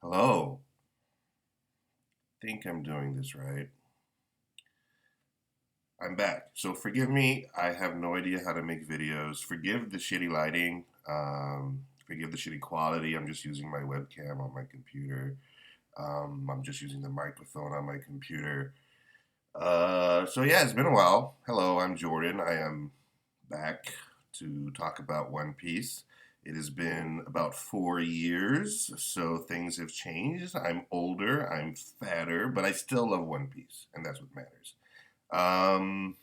Hello. Think I'm doing this right. I'm back. So forgive me. I have no idea how to make videos. Forgive the shitty lighting. Forgive the shitty quality. I'm just using my webcam on my computer. I'm just using the microphone on my computer. So yeah, it's been a while. Hello, I'm Jordan. I am back to talk about One Piece. It has been about 4 years, so things have changed. I'm older, I'm fatter, but I still love One Piece, and that's what matters. Um,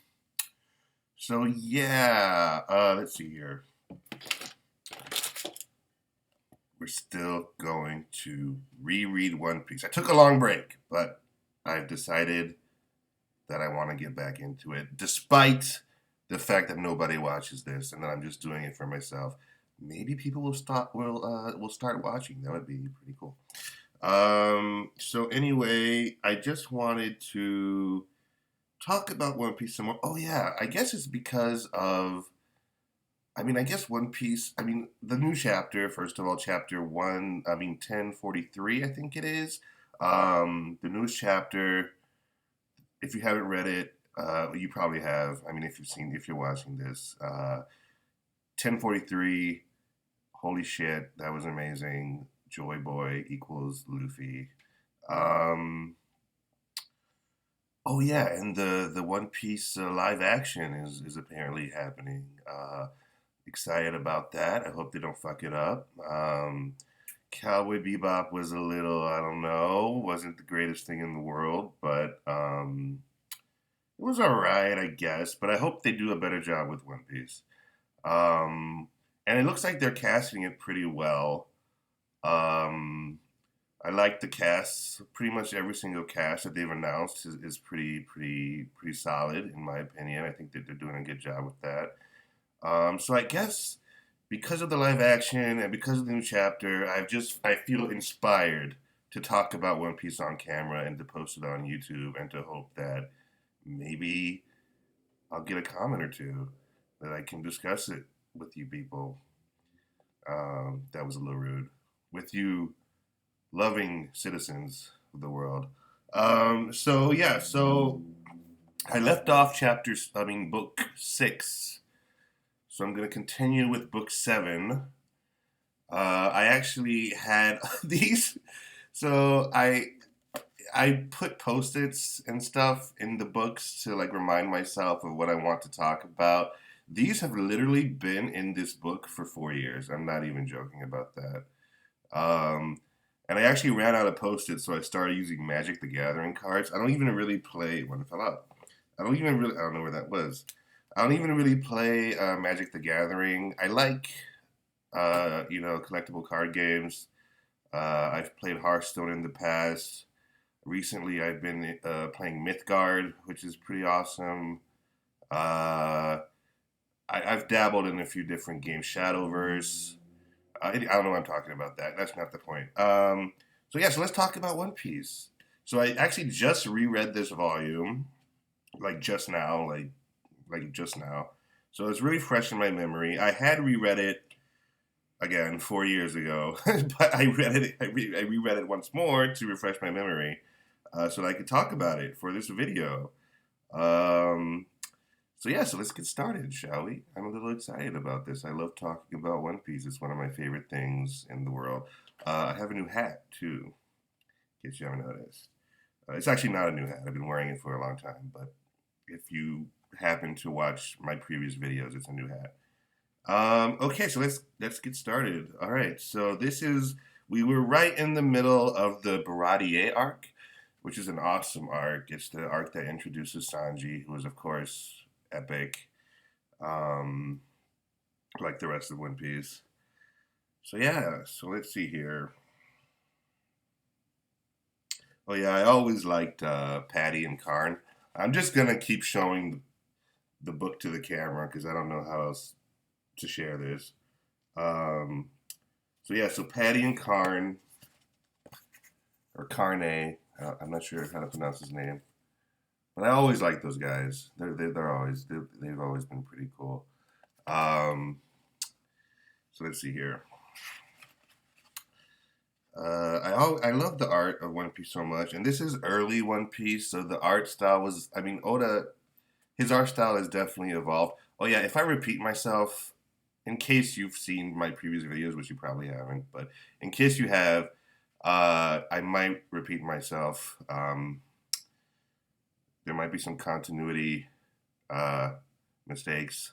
so yeah, let's see here. We're still going to reread One Piece. I took a long break, but I've decided that I want to get back into it, despite the fact that nobody watches this, and that I'm just doing it for myself. Maybe people will start watching. That would be pretty cool. So anyway, I just wanted to talk about One Piece some more. Oh yeah, I guess it's because of. I guess One Piece. The new chapter. First of all, chapter one. 1043. I think it is. The newest chapter. If you haven't read it, you probably have. If you're watching this, 1043. Holy shit, that was amazing. Joy Boy equals Luffy. Um, oh yeah, and the One Piece live action is apparently happening. Excited about that. I hope they don't fuck it up. Cowboy Bebop was a little, I don't know, wasn't the greatest thing in the world, but it was alright, I guess. But I hope they do a better job with One Piece. Um, and it looks like they're casting it pretty well. Um, I like the cast. Pretty much every single cast that they've announced is pretty solid in my opinion. I think that they're doing a good job with that. So I guess because of the live action and because of the new chapter, I feel inspired to talk about One Piece on camera and to post it on YouTube and to hope that maybe I'll get a comment or two that I can discuss it with you people. That was a little rude. With you loving citizens of the world. So I left off book 6. So I'm going to continue with book 7. I actually had these. So I put post-its and stuff in the books to like remind myself of what I want to talk about. These have literally been in this book for 4 years. I'm not even joking about that. Um, and I actually ran out of post-its, so I started using Magic the Gathering cards. I don't even really play when it fell out. I don't know where that was. I don't even really play Magic the Gathering. I like collectible card games. I've played Hearthstone in the past. Recently, I've been playing Mythgard, which is pretty awesome. Uh, I've dabbled in a few different games, Shadowverse. I don't know what I'm talking about. That's not the point. So let's talk about One Piece. So I actually just reread this volume, like just now, like just now. So it's really fresh in my memory. I had reread it again 4 years ago, but I read it. I reread it once more to refresh my memory, so that I could talk about it for this video. Um, so let's get started, shall we? I'm a little excited about this. I love talking about One Piece. It's one of my favorite things in the world. I have a new hat too, in case you haven't noticed. It's actually not a new hat. I've been wearing it for a long time, but if you happen to watch my previous videos, it's a new hat. Okay, so let's get started. All right, so we were right in the middle of the Baradier arc, which is an awesome arc. It's the arc that introduces Sanji, who is of course epic, um, like the rest of One Piece. So let's see here. Oh yeah, I always liked Patty and Karn. I'm just gonna keep showing the book to the camera because I don't know how else to share this. Um, so Patty and Karn, or Carne, I'm not sure how to pronounce his name, but I always like those guys. They've always been pretty cool. Um, so let's see here. I love the art of One Piece so much, and this is early One Piece, so the art style was. I mean, Oda, his art style has definitely evolved. Oh yeah, if I repeat myself, in case you've seen my previous videos, which you probably haven't, but in case you have, I might repeat myself. There might be some continuity uh, mistakes.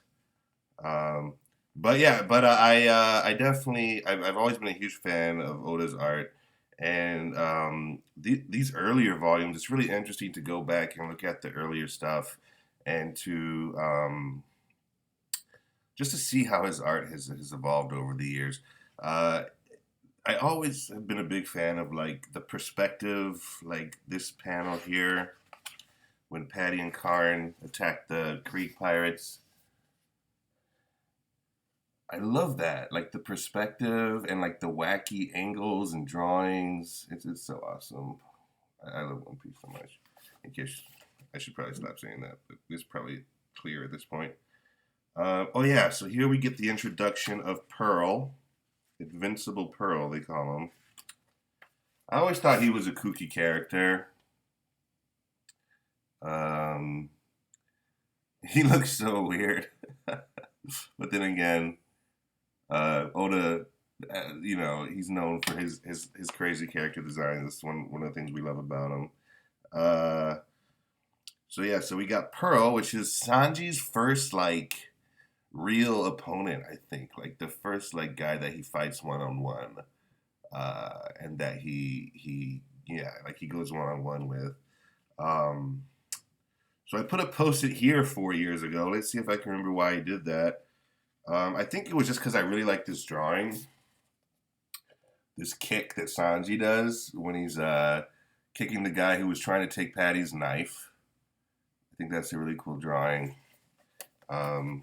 Um, but yeah, but I definitely I've always been a huge fan of Oda's art, and these earlier volumes, it's really interesting to go back and look at the earlier stuff, and to just to see how his art has evolved over the years. Uh, I always have been a big fan of like the perspective, like this panel here when Patty and Karn attack the Creek pirates. I love that, like the perspective and like the wacky angles and drawings. It's so awesome. I love One Piece so much. In case I should probably stop saying that, but it's probably clear at this point. Oh yeah, so here we get the introduction of Pearl, Invincible Pearl they call him. I always thought he was a kooky character. Um, he looks so weird, but then again, Oda, he's known for his crazy character design. That's one of the things we love about him. Uh, so yeah, so we got Pearl, which is Sanji's first like real opponent, I think, like the first like guy that he fights one on one, and that he yeah, like he goes one on one with. Um, so I put a post-it here 4 years ago. Let's see if I can remember why I did that. I think it was just because I really like this drawing, this kick that Sanji does when he's kicking the guy who was trying to take Patty's knife. I think that's a really cool drawing. Um,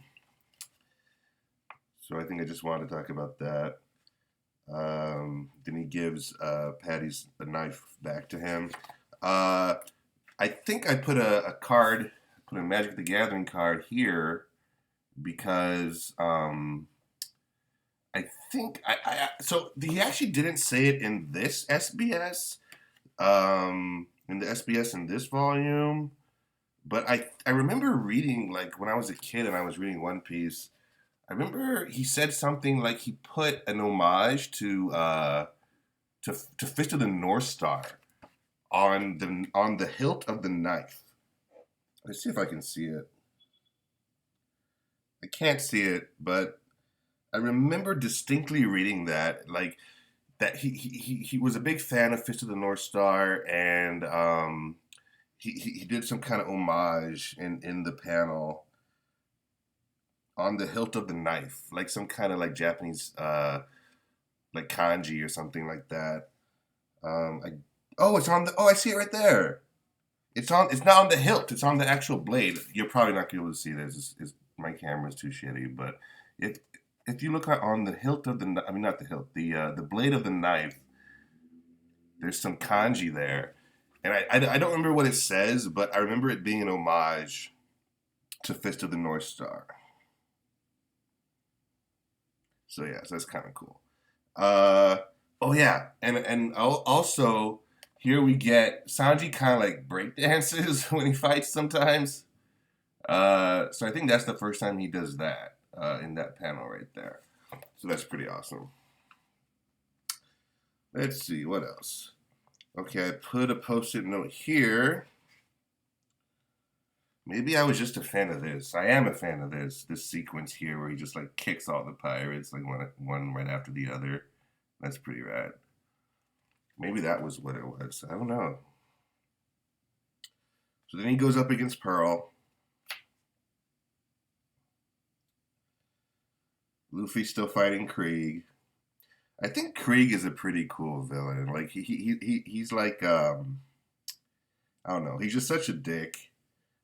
so I think I just wanted to talk about that. Then he gives Patty's the knife back to him. I think I put a card, put a Magic the Gathering card here because I think so he actually didn't say it in this SBS, in the SBS in this volume, but I remember reading like when I was a kid and I was reading One Piece. I remember he said something like he put an homage to Fist of the North Star on the hilt of the knife. Let's see if I can see it. I can't see it, but I remember distinctly reading that, like that he was a big fan of Fist of the North Star, and he did some kind of homage in the panel on the hilt of the knife, like some kind of like Japanese like kanji or something like that. I it's on the I see it right there. It's not on the hilt. It's on the actual blade. You're probably not going to be able to see this. My camera's too shitty, but if you look on the hilt of I mean not the hilt, the blade of the knife, there's some kanji there, and I don't remember what it says, but I remember it being an homage to Fist of the North Star. So yeah, so that's kind of cool. Oh yeah, and also here we get Sanji kind of like break dances when he fights sometimes. So I think that's the first time he does that in that panel right there. So that's pretty awesome. Let's see, what else? Okay, I put a post-it note here. Maybe I was just a fan of this. I am a fan of this sequence here where he just like kicks all the pirates like one right after the other. That's pretty rad. Maybe that was what it was. I don't know. So then he goes up against Pearl. Luffy's still fighting Krieg. I think Krieg is a pretty cool villain. Like he's like I don't know. He's just such a dick,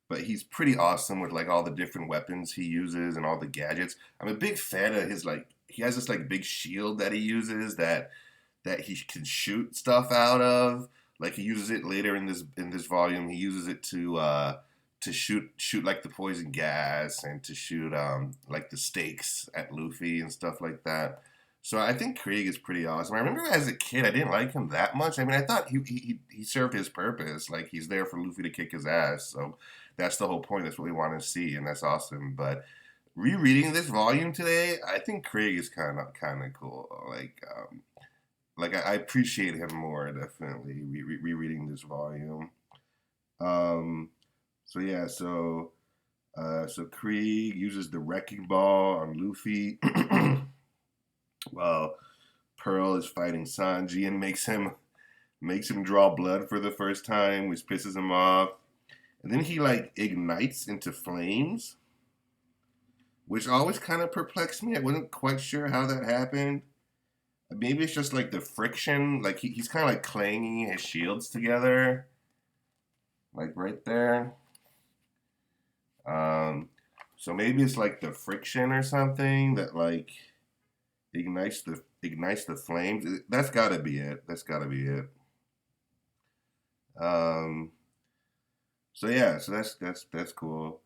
but he's pretty awesome with like all the different weapons he uses and all the gadgets. I'm a big fan of his like he has this like big shield that he uses that he can shoot stuff out of. Like he uses it later in this volume. He uses it to shoot like the poison gas and to shoot like the stakes at Luffy and stuff like that. So I think Krieg is pretty awesome. I remember as a kid, I didn't like him that much. I mean, I thought he served his purpose. Like he's there for Luffy to kick his ass. So that's the whole point. That's what we want to see, and that's awesome. But rereading this volume today, I think Krieg is kind of cool. Like I appreciate him more definitely rereading this volume. Um, so yeah, so Krieg uses the wrecking ball on Luffy. While Pearl is fighting Sanji and makes him draw blood for the first time, which pisses him off. And then he like ignites into flames, which always kind of perplexed me. I wasn't quite sure how that happened. Maybe it's just like the friction, like he's kind of like clanging his shields together, like right there. Um, so maybe it's like the friction or something that like ignites the flames. That's got to be it. That's got to be it. Um, so yeah, so that's cool.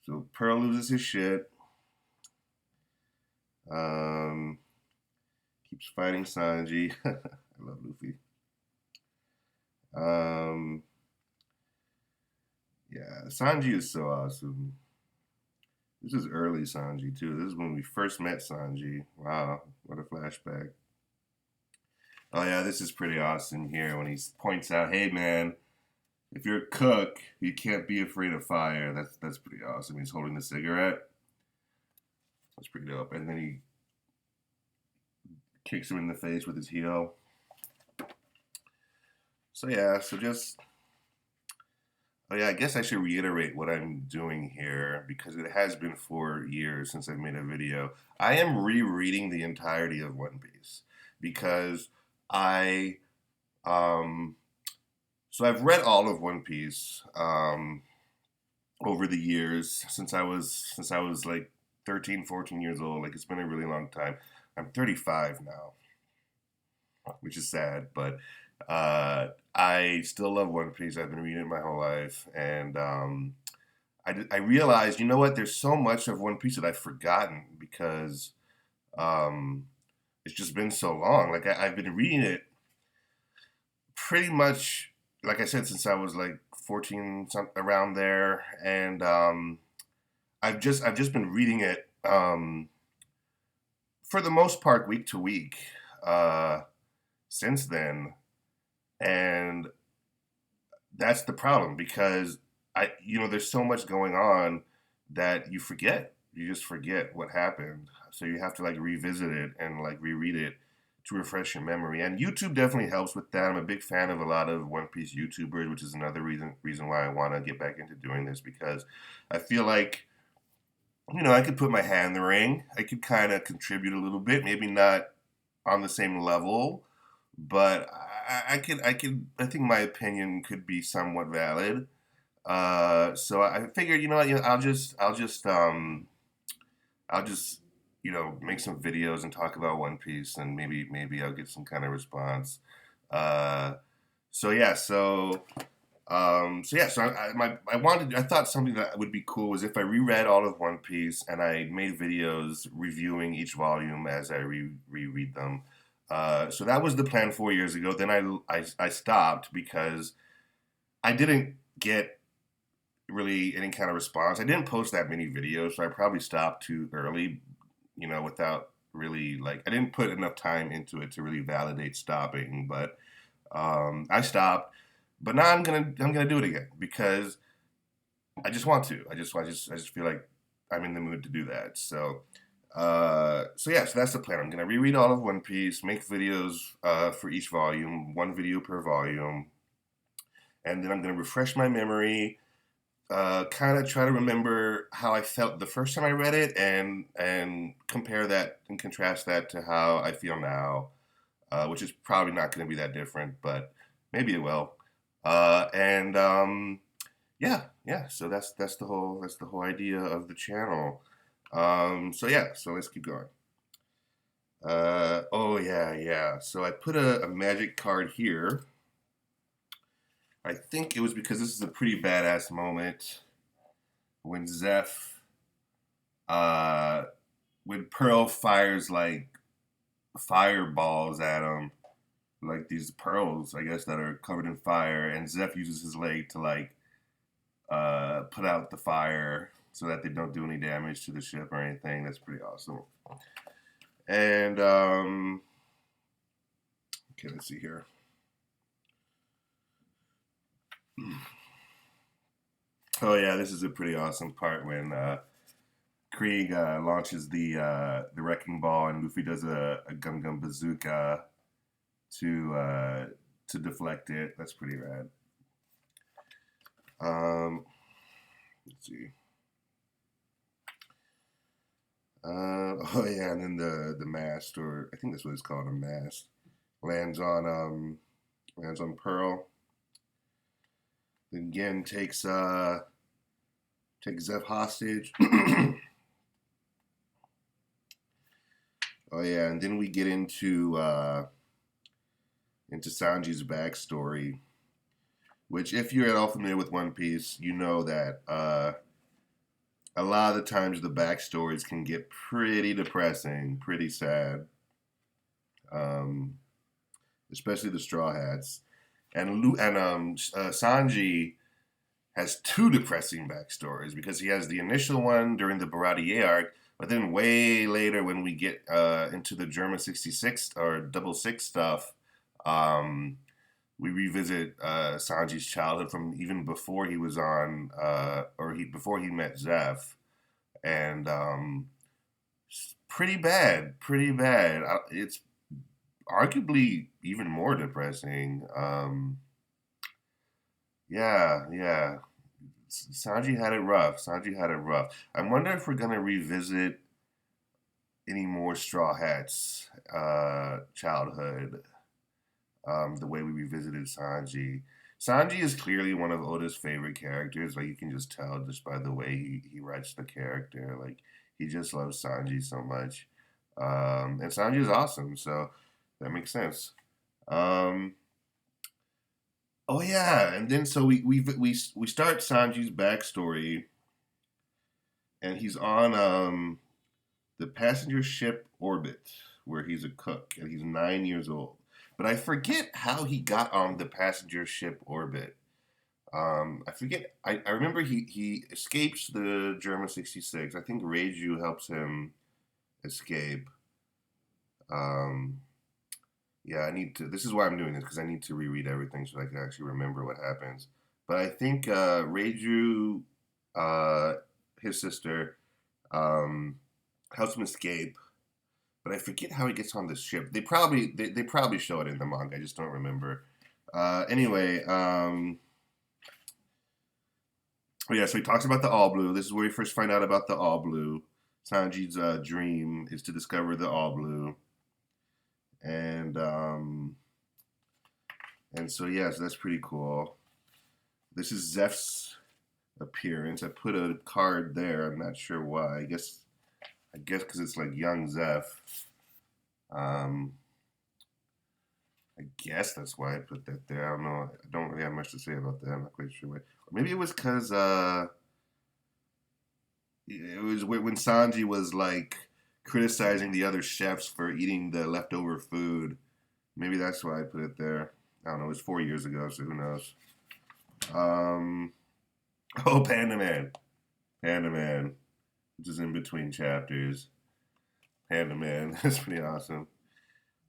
So Pearl loses his shit. Um, keeps fighting Sanji. I love Luffy. Um, yeah, Sanji is so awesome. This is early Sanji too. This is when we first met Sanji. Wow, what a flashback. Oh yeah, this is pretty awesome here when he points out, "Hey man, if you're a cook, you can't be afraid of fire." That's pretty awesome. He's holding the cigarette. That's pretty dope. And then he kicks him in the face with his heel. So yeah, so just oh yeah, I guess I should reiterate what I'm doing here because it has been 4 years since I've made a video. I am rereading the entirety of One Piece because I um so I've read all of One Piece over the years since I was like 13, 14 years old. Like it's been a really long time. I'm 35 now, which is sad, but I still love One Piece. I've been reading it my whole life, and I realized, you know what? There's so much of One Piece that I've forgotten because um, it's just been so long. Like I've been reading it pretty much, like I said, since I was like 14, around there, and I've just been reading it for the most part week to week uh, since then, and that's the problem because there's so much going on that you forget. You just forget what happened. So you have to like revisit it and like reread it to refresh your memory. And YouTube definitely helps with that. I'm a big fan of a lot of One Piece YouTubers, which is another reason why I want to get back into doing this because I feel like I could put my hand in the ring. I could kind of contribute a little bit, maybe not on the same level, but I think my opinion could be somewhat valid. So I figured, I'll just make some videos and talk about One Piece, and maybe I'll get some kind of response. Uh, so yeah, I thought something that would be cool was if I reread all of One Piece and I made videos reviewing each volume as I reread them. So that was the plan 4 years ago. Then I stopped because I didn't get really any kind of response. I didn't post that many videos, so I probably stopped too early, without really like I didn't put enough time into it to really validate stopping. But I stopped. But now I'm gonna do it again because I just want to. I just feel like I'm in the mood to do that. So that's the plan. I'm gonna reread all of One Piece, make videos for each volume, one video per volume, and then I'm gonna refresh my memory, kind of try to remember how I felt the first time I read it, and compare that and contrast that to how I feel now, which is probably not going to be that different, but maybe it will. And yeah. So that's the whole idea of the channel. So yeah. So let's keep going. Oh yeah. So I put a magic card here. I think it was because this is a pretty badass moment when uh, when Pearl fires like fireballs at him, like these pearls, I guess, that are covered in fire, and Zeph uses his leg to like put out the fire so that they don't do any damage to the ship or anything. That's pretty awesome. And okay, let's see here. Oh yeah, this is a pretty awesome part when Krieg launches the wrecking ball and Luffy does a Gum Gum Bazooka to deflect it. That's pretty rad. Let's see. Oh yeah, and then the mast, or I think that's what it's called, a mast, lands on Pearl. Then again takes Zeph hostage. Oh yeah, and then we get into Sanji's backstory, which, if you're at all familiar with One Piece, you know that a lot of the times the backstories can get pretty depressing, pretty sad, especially the Straw Hats. And Sanji has two depressing backstories, because he has the initial one during the Baratier arc, but then way later when we get into the German 66 or Double Six stuff, we revisit Sanji's childhood from even before he was on, before he met Zeph, and pretty bad, pretty bad. It's arguably even more depressing. Yeah. Sanji had it rough. Sanji had it rough. I wonder if we're gonna revisit any more Straw Hats childhood, the way we revisited Sanji. Sanji is clearly one of Oda's favorite characters. Like, you can just tell just by the way he writes the character. Like, he just loves Sanji so much. And Sanji is awesome, so that makes sense. Um, oh yeah, and then so we start Sanji's backstory, and he's on the passenger ship Orbit, where he's a cook, and he's 9 years old. But I forget how he got on the passenger ship Orbit. I forget. I remember he escapes the German 66. I think Reiju helps him escape. Um, yeah, I need to. This is why I'm doing this, because I need to reread everything so I can actually remember what happens. But I think Reiju, uh, his sister, um, helps him escape, but I forget how he gets on the ship. They probably show it in the manga. I just don't remember. Anyway, oh yeah, so he talks about the All Blue. This is where we first find out about the All Blue. Sanji's dream is to discover the All Blue, and so yeah, so that's pretty cool. This is Zeph's appearance. I put a card there. I'm not sure why. I guess because it's like young Zeph. Um, I guess that's why I put that there. I don't know. I don't really have much to say about that. I'm not quite sure why. Or maybe it was because it was when Sanji was like criticizing the other chefs for eating the leftover food. Maybe that's why I put it there. I don't know. It was 4 years ago, so who knows? Um, oh, Panda Man. Panda Man, which is in between chapters. Panda Man. That's pretty awesome.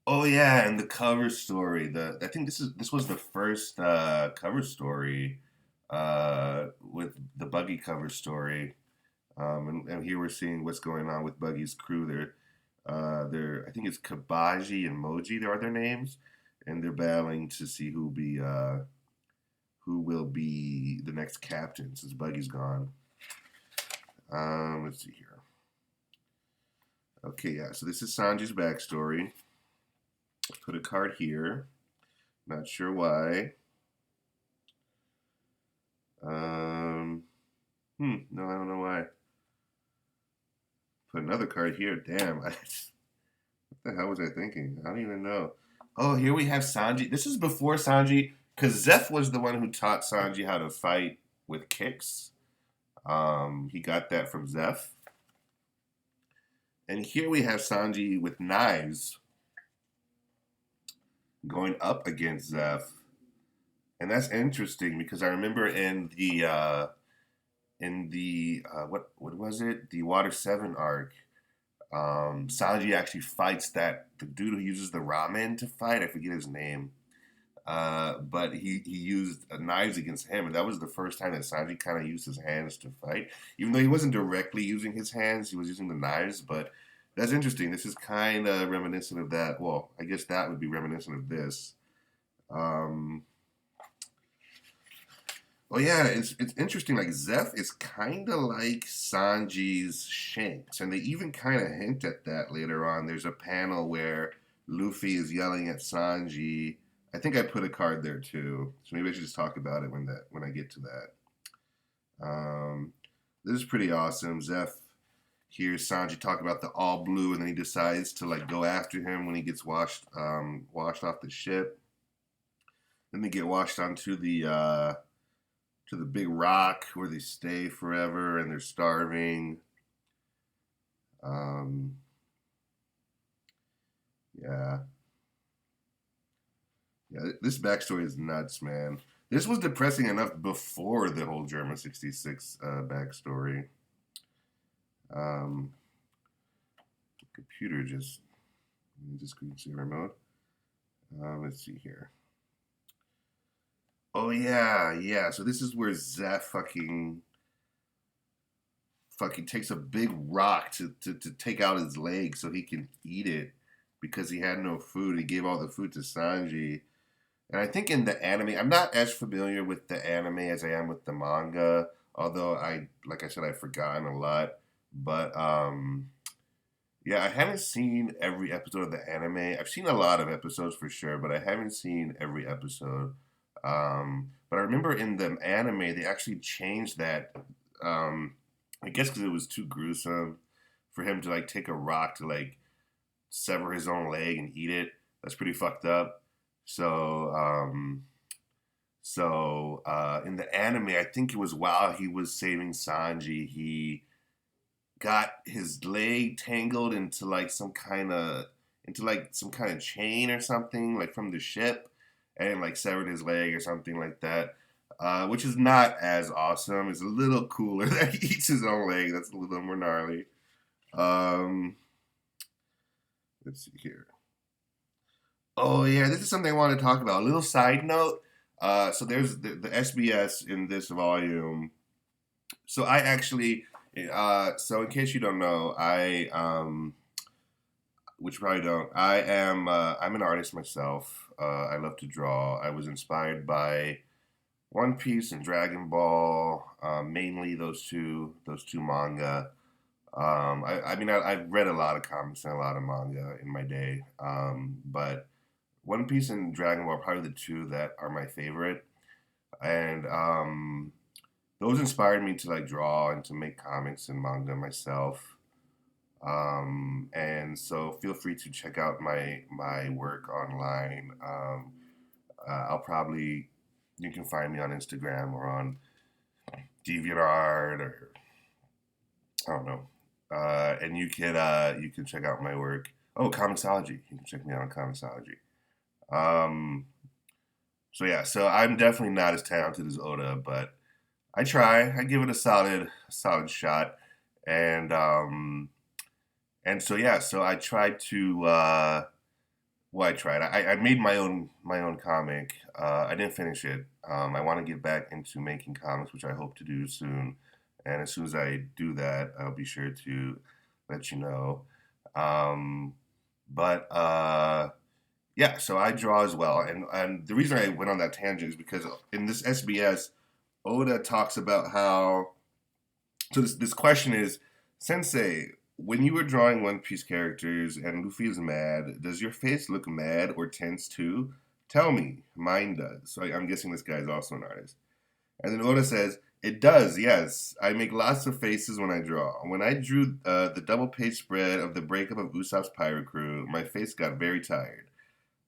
Oh yeah, and the cover story. I think this was the first cover story with the Buggy cover story. And here we're seeing what's going on with Buggy's crew. They're I think it's Kabaji and Moji. There are their names, and they're battling to see who will be the next captain since Buggy's gone. Let's see here. Okay, yeah. So this is Sanji's backstory. Put a card here. Not sure why. No, I don't know why. Put another card here. Damn. What the hell was I thinking? I don't even know. Oh, here we have Sanji. This is before Sanji, because Zeph was the one who taught Sanji how to fight with kicks. He got that from Zeph. And here we have Sanji with knives. going up against Zeph. And that's interesting because I remember in the what was it? The Water 7 arc. Sanji actually fights that the dude who uses the ramen to fight. I forget his name. But he used knives against him, and that was the first time that Sanji kind of used his hands to fight. Even though he wasn't directly using his hands, he was using the knives. But that's interesting. This is kind of reminiscent of that. Well, I guess that would be reminiscent of this. Um, Oh yeah, it's interesting. Like Zeph is kind of like Sanji's Shanks, and they even kind of hint at that later on. There's a panel where Luffy is yelling at Sanji. I think I put a card there too, so maybe I should just talk about it when I get to that. Um, this is pretty awesome. Zeph hears Sanji talk about the all blue, and then he decides to like go after him when he gets washed off the ship. Then they get washed onto the big rock where they stay forever and they're starving. Um, yeah, yeah. This backstory is nuts, man. This was depressing enough before the whole German '66 backstory. Um, Computer just screensaver mode. Let's see here. Oh yeah, yeah. So this is where Zeph fucking takes a big rock to take out his leg so he can eat it because he had no food. He gave all the food to Sanji. And I think in the anime, I'm not as familiar with the anime as I am with the manga, although like I said, I've forgotten a lot. But yeah, I haven't seen every episode of the anime. I've seen a lot of episodes for sure, but I haven't seen every episode. But I remember in the anime, they actually changed that. I guess because it was too gruesome for him to like take a rock to like sever his own leg and eat it. That's pretty fucked up. So, in the anime, I think it was while he was saving Sanji, he got his leg tangled into like some kind of chain or something, like from the ship, and like severed his leg or something like that. Which is not as awesome. It's a little cooler that he eats his own leg. That's a little more gnarly. Um, let's see here. Oh yeah, this is something I want to talk about. A little side note. So there's the SBS in this volume. So I actually, so in case you don't know, which you probably don't, I'm an artist myself. I love to draw. I was inspired by One Piece and Dragon Ball, mainly those two manga. I mean, I've read a lot of comics and a lot of manga in my day, but One Piece and Dragon Ball are probably the two that are my favorite, and those inspired me to like draw and to make comics and manga myself. And so feel free to check out my work online. I'll probably you can find me on Instagram or on DeviantArt or I don't know. And you can check out my work. Oh, Comicsology. You can check me out on Comicsology. Um, so yeah, so I'm definitely not as talented as Oda, but I try. I give it a solid shot, and so yeah, so I tried to. Well, I tried. I made my own comic. I didn't finish it. I want to get back into making comics, which I hope to do soon. And as soon as I do that, I'll be sure to let you know. Um, but yeah, so I draw as well, and the reason I went on that tangent is because in this SBS, Oda talks about how. So this question is, Sensei, when you were drawing One Piece characters and Luffy is mad, does your face look mad or tense too? Tell me, mine does. So I'm guessing this guy is also an artist. And then Oda says, it does, yes. I make lots of faces when I draw. When I drew the double page spread of the breakup of Usopp's pirate crew, my face got very tired.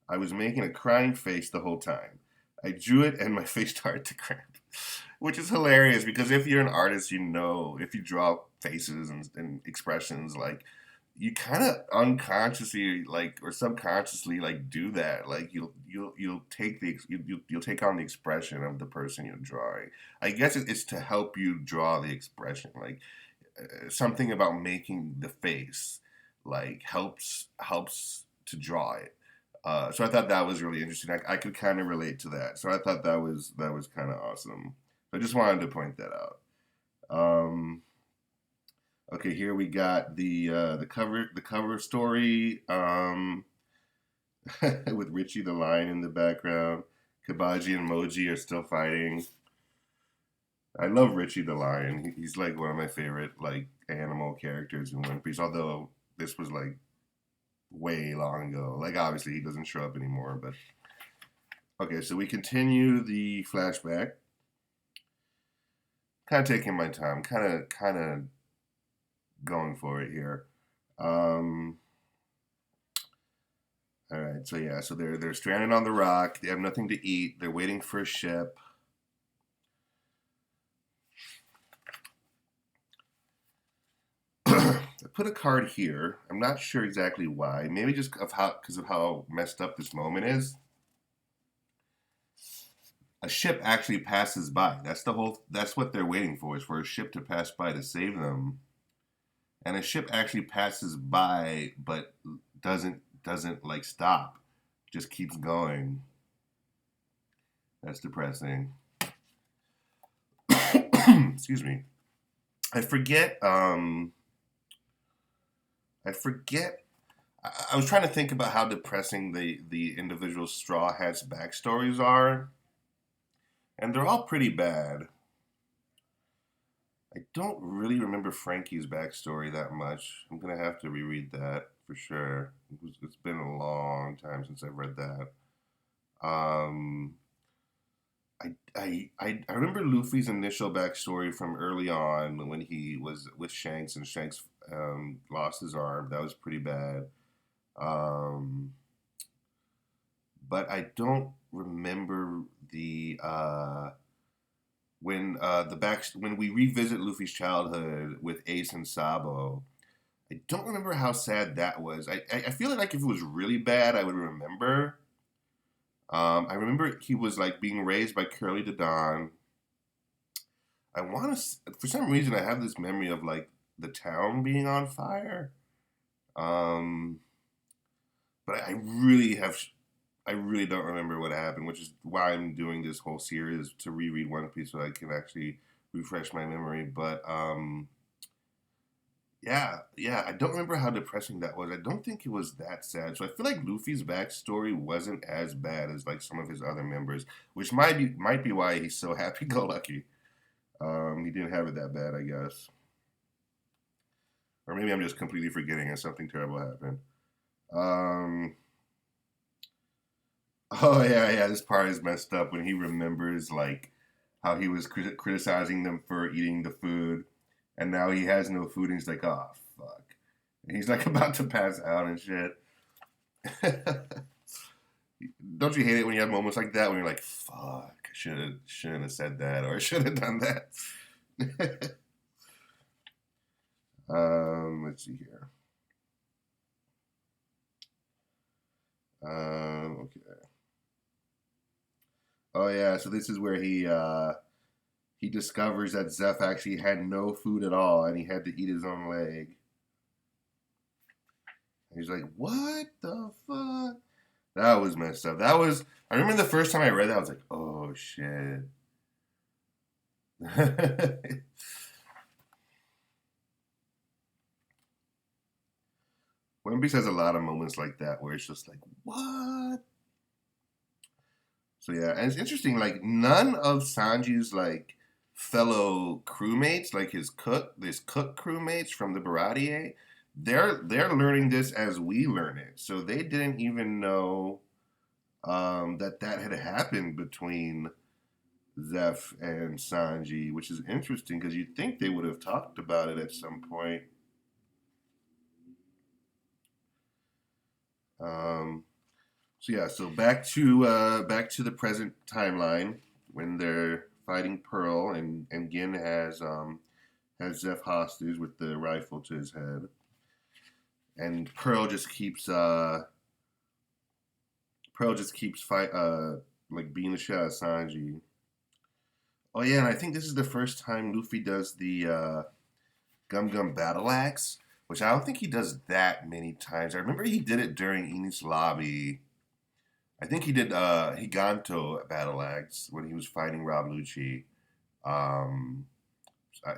I was making a crying face the whole time. I drew it and my face started to cramp. Which is hilarious because if you're an artist, you know, if you draw faces and expressions, like you kind of unconsciously like or subconsciously like do that. Like you'll take you'll take on the expression of the person you're drawing. I guess it's to help you draw the expression. Like something about making the face like helps to draw it. So I thought that was really interesting. I could kind of relate to that. So I thought that was kind of awesome. So I just wanted to point that out. Um, okay, here we got the cover story with Richie the lion in the background. Kabaji and Moji are still fighting. I love Richie the lion. He's like one of my favorite like animal characters in One Piece. Although this was like way long ago. Like obviously he doesn't show up anymore. But okay, so we continue the flashback. Kind of taking my time. Kind of going for it here. Um, all right, so yeah, so they're stranded on the rock. They have nothing to eat. They're waiting for a ship. I put a card here. I'm not sure exactly why. Maybe just because of how messed up this moment is. A ship actually passes by. That's what they're waiting for, is for a ship to pass by to save them. And a ship actually passes by but doesn't like stop. Just keeps going. That's depressing. Excuse me. I forget I forget. I was trying to think about how depressing the individual Straw Hats backstories are, and they're all pretty bad. I don't really remember Frankie's backstory that much. I'm gonna have to reread that for sure. It's been a long time since I've read that. Um, I remember Luffy's initial backstory from early on when he was with Shanks and Shanks lost his arm. That was pretty bad. Um, but I don't remember the when we revisit Luffy's childhood with Ace and Sabo. I don't remember how sad that was. I feel like if it was really bad, I would remember. I remember he was like being raised by Curly the Don. I want to, for some reason, I have this memory of like the town being on fire. Um, but I really don't remember what happened, which is why I'm doing this whole series to reread One Piece so I can actually refresh my memory. But yeah, I don't remember how depressing that was. I don't think it was that sad. So I feel like Luffy's backstory wasn't as bad as like some of his other members, which might be why he's so happy-go-lucky. He didn't have it that bad, I guess, or maybe I'm just completely forgetting and something terrible happened. Um, oh yeah, this part is messed up when he remembers like how he was criticizing them for eating the food, and now he has no food, and he's like, oh fuck, and he's like about to pass out and shit. Don't you hate it when you have moments like that when you're like, fuck, shouldn't have said that or should have done that. Let's see here. Okay. Oh yeah, so this is where he discovers that Zeph actually had no food at all and he had to eat his own leg. And he's like, "What the fuck?" That was messed up. That was. I remember the first time I read that, I was like, "Oh shit." One Piece has a lot of moments like that where it's just like, "What?" So yeah, and it's interesting. Like none of Sanji's like fellow crewmates, like his cook crewmates from the Baratier, they're learning this as we learn it. So they didn't even know that had happened between Zeph and Sanji, which is interesting because you'd think they would have talked about it at some point. Um, so yeah, so back to the present timeline when they're fighting Pearl and Gin has Zeph hostage with the rifle to his head. and Pearl just keeps like beating the shit out of Sanji. Oh yeah, and I think this is the first time Luffy does the Gum Gum Battle Axe, which I don't think he does that many times. I remember he did it during Enies Lobby. I think he did Higanto Battle Axe when he was fighting Rob Lucci. Um,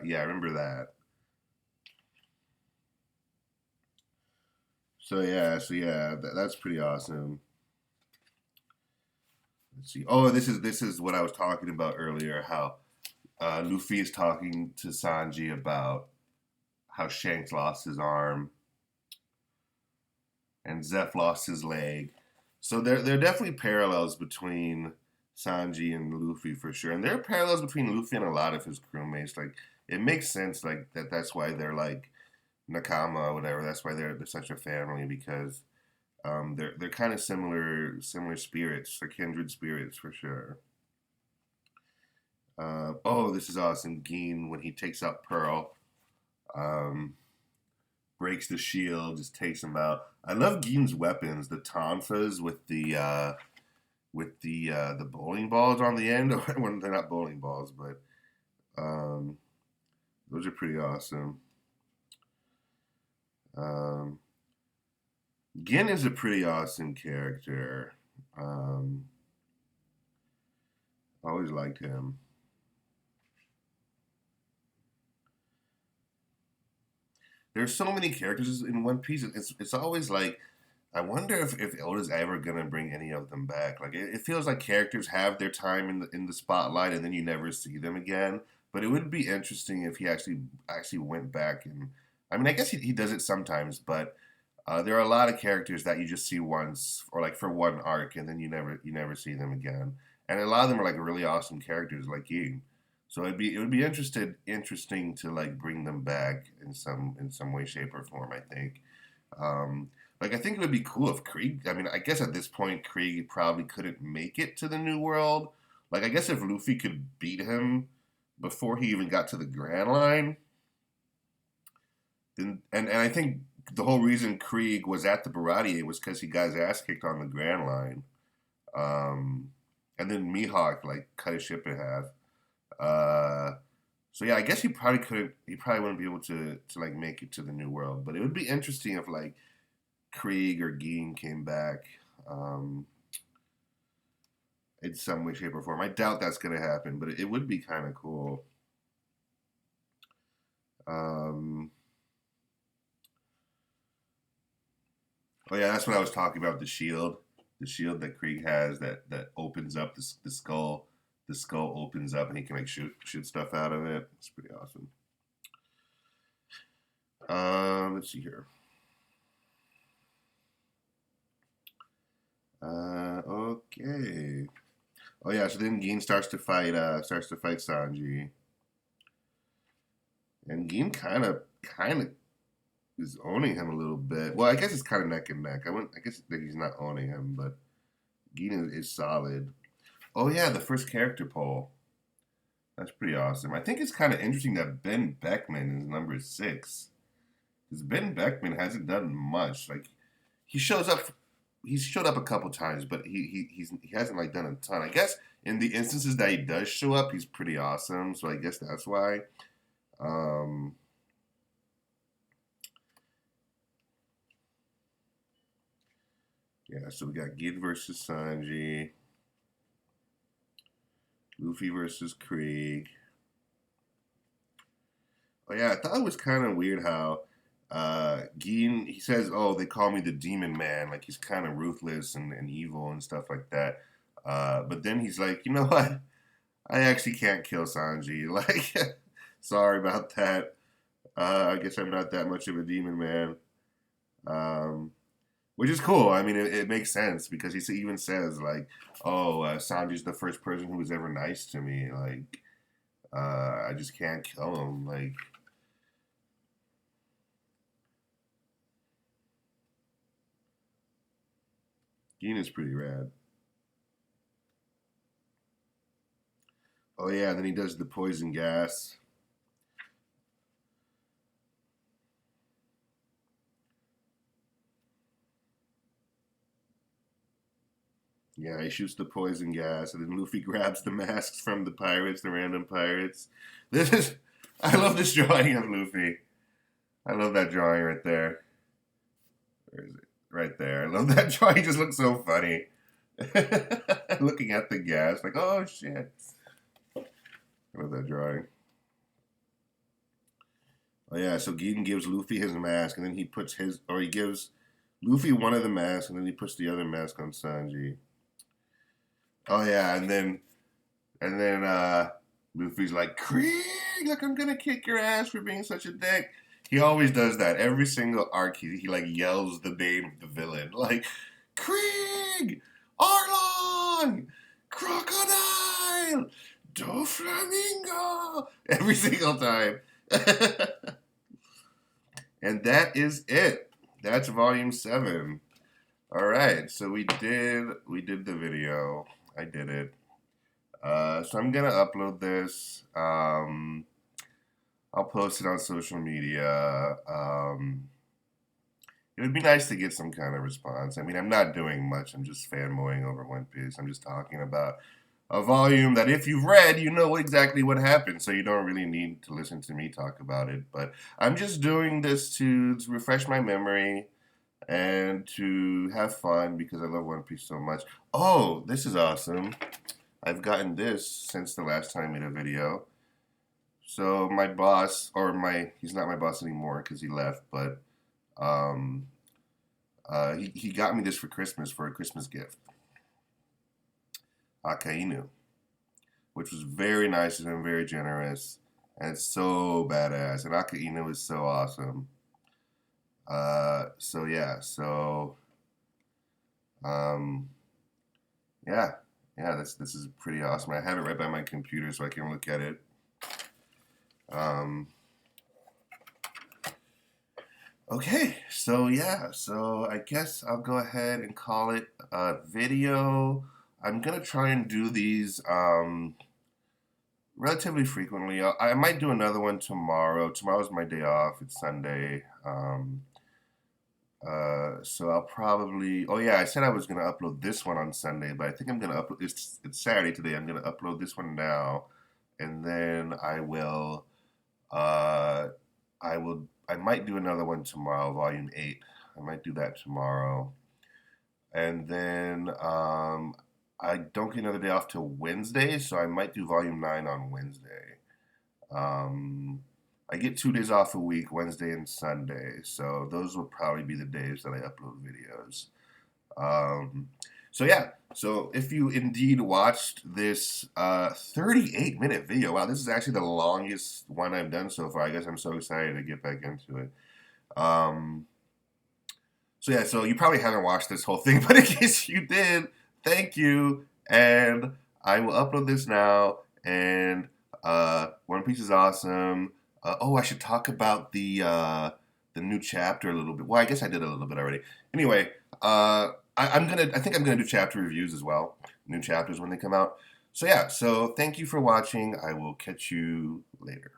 yeah, I remember that. So yeah, that's pretty awesome. Let's see. Oh, this is what I was talking about earlier. How Luffy is talking to Sanji about how Shanks lost his arm and Zeph lost his leg. So there are definitely parallels between Sanji and Luffy for sure, and there are parallels between Luffy and a lot of his crewmates. Like it makes sense, like that. That's why they're like Nakama or whatever. That's why they're such a family because they're kind of similar spirits, or kindred spirits for sure. Oh, this is awesome. Gin when he takes out Pearl. Um, Breaks the shield, just takes him out. I love Gin's weapons, the tonfas with the bowling balls on the end. When they're not bowling balls, but um, those are pretty awesome. Um, Gin is a pretty awesome character. Um, I always liked him. There's so many characters in One Piece. It's always like I wonder if Oda's ever gonna bring any of them back. Like it feels like characters have their time in the spotlight and then you never see them again. But it would be interesting if he actually went back and I mean I guess he does it sometimes, but there are a lot of characters that you just see once or like for one arc and then you never see them again. And a lot of them are like really awesome characters like you. So it would be interesting to like bring them back in some way, shape, or form. I think. Um, like I think it would be cool if Krieg. I mean, I guess at this point Krieg probably couldn't make it to the New World. Like I guess if Luffy could beat him before he even got to the Grand Line, then and I think the whole reason Krieg was at the Baratier was because he got his ass kicked on the Grand Line. Um, and then Mihawk like cut his ship in half. Uh, so yeah, I guess he probably couldn't. He probably wouldn't be able to like make it to the New World. But it would be interesting if like Krieg or Geen came back in some way, shape, or form. I doubt that's gonna happen, but it would be kind of cool. Um, oh yeah, that's what I was talking about. The shield that Krieg has that opens up the skull. The skull opens up and he can like shoot stuff out of it. It's pretty awesome. Let's see here. Okay. Oh yeah, so then Gin starts to fight Sanji, and Gin kind of is owning him a little bit. Well, I guess it's kind of neck and neck. I guess that he's not owning him, but Gin is solid. Oh yeah, the first character poll. That's pretty awesome. I think it's kind of interesting that Ben Beckman is number 6 because Ben Beckman hasn't done much. Like he shows up, he's showed up a couple times, but he hasn't like done a ton. I guess in the instances that he does show up, he's pretty awesome. So I guess that's why. Um, yeah, so we got Gid versus Sanji, Luffy versus Krieg. Oh yeah, I thought it was kind of weird how Gin he says, "Oh, they call me the Demon Man," like he's kind of ruthless and evil and stuff like that. But then he's like, you know what? I actually can't kill Sanji. Like, sorry about that. I guess I'm not that much of a demon man. Um, which is cool. I mean, it makes sense because he even says like, "Oh, Sanji's the first person who was ever nice to me. Like, I just can't kill him." Like, Gina's pretty rad. Oh yeah, and then he does the poison gas. Yeah, he shoots the poison gas, and then Luffy grabs the masks from the pirates, the random pirates. This is, I love this drawing of Luffy. I love that drawing right there. Where is it? Right there. I love that drawing. He just looks so funny. Looking at the gas, like, oh shit. I love that drawing. Oh yeah, so Gideon gives Luffy his mask, and then he puts his, or he gives Luffy one of the masks, and then he puts the other mask on Sanji. Oh yeah, and then Luffy's like, Krieg, like I'm gonna kick your ass for being such a dick. He always does that. Every single arc, he like yells the name of the villain, like Krieg, Arlong, Crocodile, Doflamingo, every single time. And that is it. That's volume 7. All right, so we did the video. I did it. So I'm gonna upload this. I'll post it on social media. It would be nice to get some kind of response. I mean, I'm not doing much. I'm just fanboying over One Piece. I'm just talking about a volume that if you've read, you know exactly what happened, so you don't really need to listen to me talk about it. But I'm just doing this to refresh my memory and to have fun because I love One Piece so much. Oh, this is awesome. I've gotten this since the last time I made a video. So my boss, he's not my boss anymore because he left, but he got me this for Christmas, for a Christmas gift. Akainu, which was very nice and very generous, and it's so badass. And Akainu is so awesome. So yeah, yeah, this is pretty awesome. I have it right by my computer so I can look at it. Okay, so yeah, so I guess I'll go ahead and call it a video. I'm gonna try and do these relatively frequently. I might do another one tomorrow. Tomorrow's my day off. It's Sunday. So I'll probably. Oh yeah, I said I was gonna upload this one on Sunday, but I think I'm gonna upload. It's Saturday today. I'm gonna upload this one now, and then I will. I might do another one tomorrow, volume 8. I might do that tomorrow, and then I don't get another day off till Wednesday, so I might do volume 9 on Wednesday. I get 2 days off a week, Wednesday and Sunday, so those will probably be the days that I upload videos. So yeah, so if you indeed watched this 38-minute video, wow, this is actually the longest one I've done so far. I guess I'm so excited to get back into it. So yeah, so you probably haven't watched this whole thing, but in case you did, thank you, and I will upload this now, and One Piece is awesome. Oh, I should talk about the new chapter a little bit. Well, I guess I did a little bit already. Anyway, I think I'm gonna do chapter reviews as well, new chapters when they come out. So yeah, so thank you for watching. I will catch you later.